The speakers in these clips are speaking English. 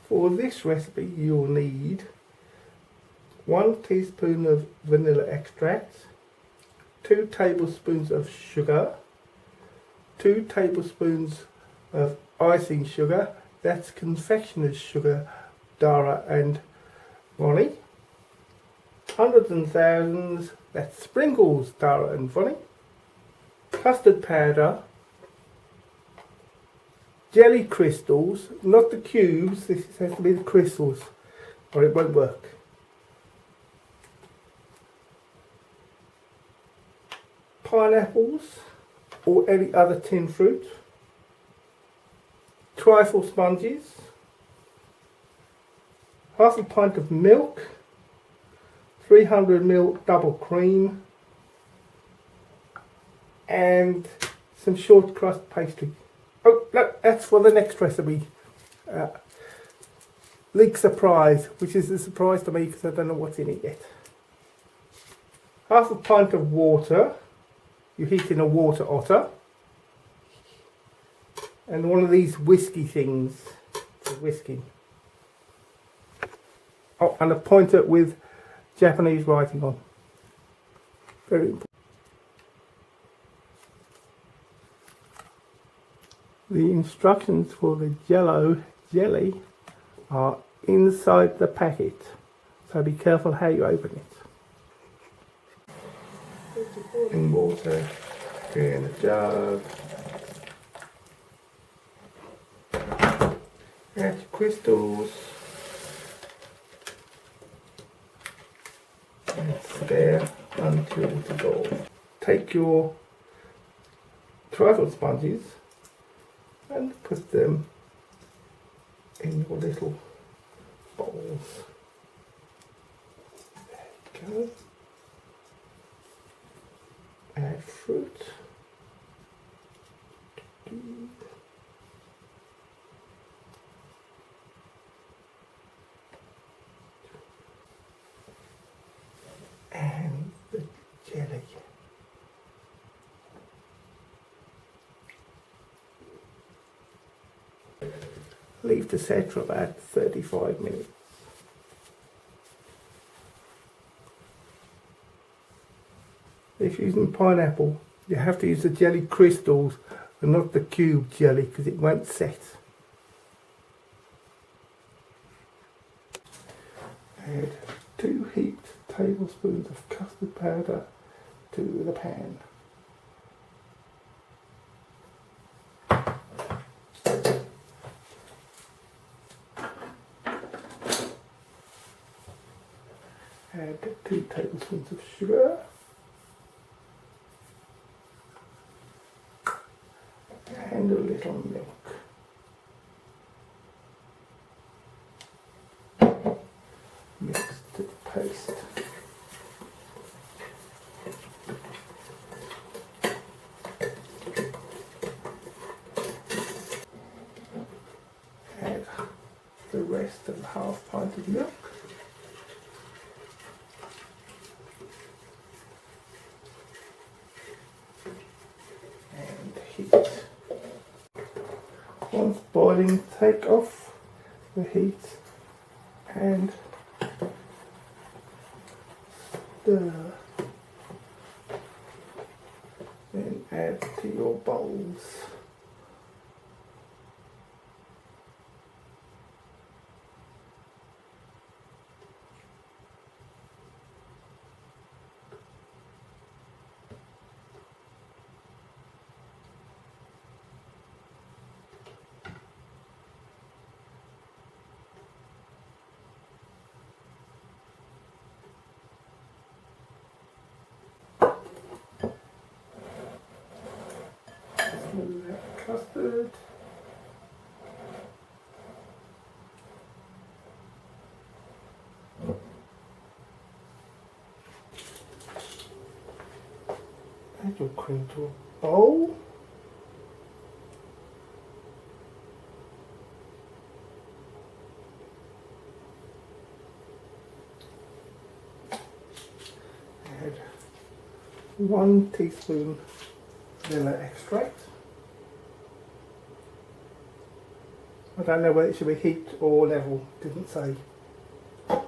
For this recipe you'll need 1 teaspoon of vanilla extract, 2 tablespoons of sugar, 2 tablespoons of icing sugar, that's confectioner's sugar, Dara and Ronnie, hundreds and thousands, that's sprinkles, Dara and Ronnie, custard powder, jelly crystals, not the cubes, this has to be the crystals or it won't work. Pineapples or any other tin fruit, trifle sponges, half a pint of milk, 300 ml double cream, and some short crust pastry. Oh, no, that's for the next recipe. Leek surprise, which is a surprise to me because I don't know what's in it yet. Half a pint of water, you heat in a water otter, and one of these whiskey things for whisking. Oh, and a pointer with Japanese writing on. Very important. The instructions for the Jello jelly are inside the packet, so be careful how you open it. Put the boiling water in a jug. Add your crystals and stir until it's dissolved. Take your trifle sponges and put them in your little bowls. There you go. Add fruit. And the jelly. Leave to set for about 35 minutes. If you're using pineapple, you have to use the jelly crystals and not the cube jelly because it won't set. Add 2 heaped tablespoons of custard powder to the pan. Add 2 tablespoons of sugar. And a little milk. Mix to the paste. Add the rest of the half pint of milk. And heat. Once boiling, take off the heat and stir. Then add to your bowls. Smooth out the custard. Add your cream to a bowl. Add 1 teaspoon vanilla extract. I don't know whether it should be heat or level, didn't say. Add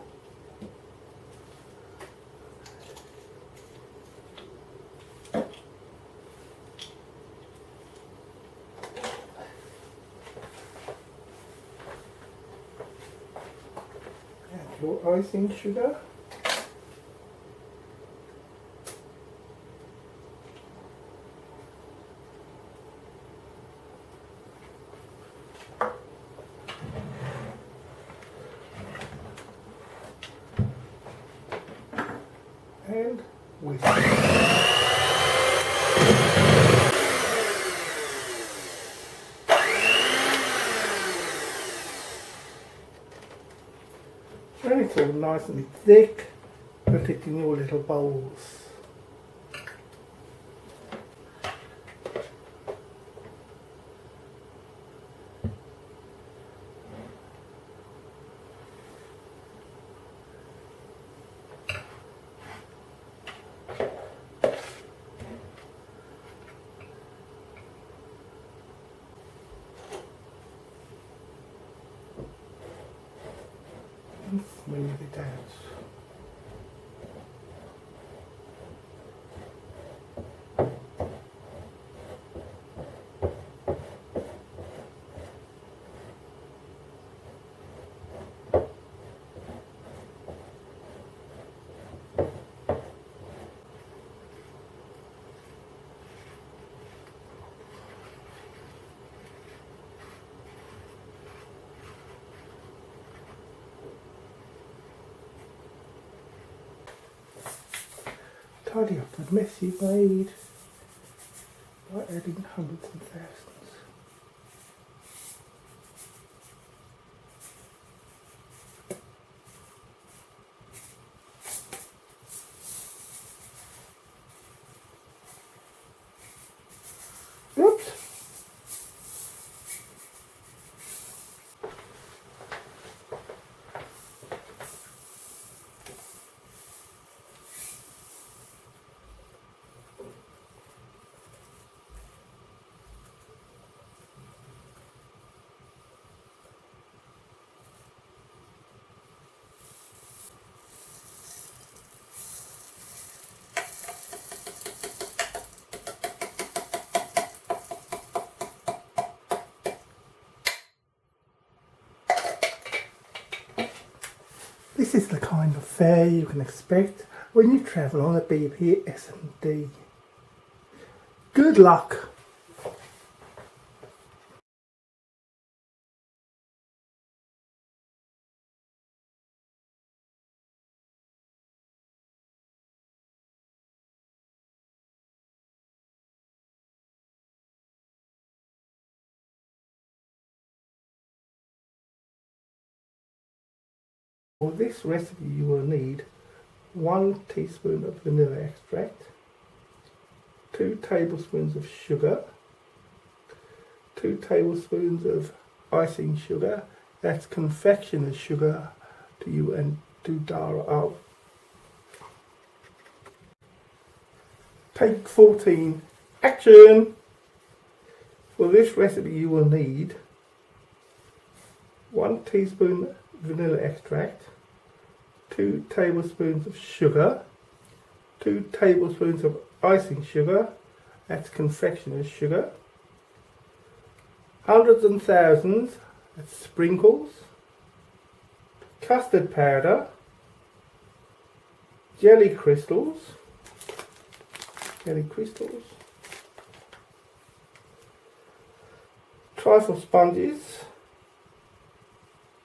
your icing sugar. And whisk. When it's all nice and thick, put it in your little bowls. Smooth it out. Tidy up the mess you've made by adding hundreds and thousands. Oops! This is the kind of fare you can expect when you travel on a BPS&D. Good luck! For this recipe you will need 1 teaspoon of vanilla extract, 2 tablespoons of sugar, 2 tablespoons of icing sugar, that's confectioner's sugar to you and to Dara of. Take 14, action! For this recipe you will need 1 teaspoon vanilla extract, 2 tablespoons of sugar, 2 tablespoons of icing sugar, that's confectioner's sugar, hundreds and thousands, that's sprinkles, custard powder, jelly crystals, trifle sponges,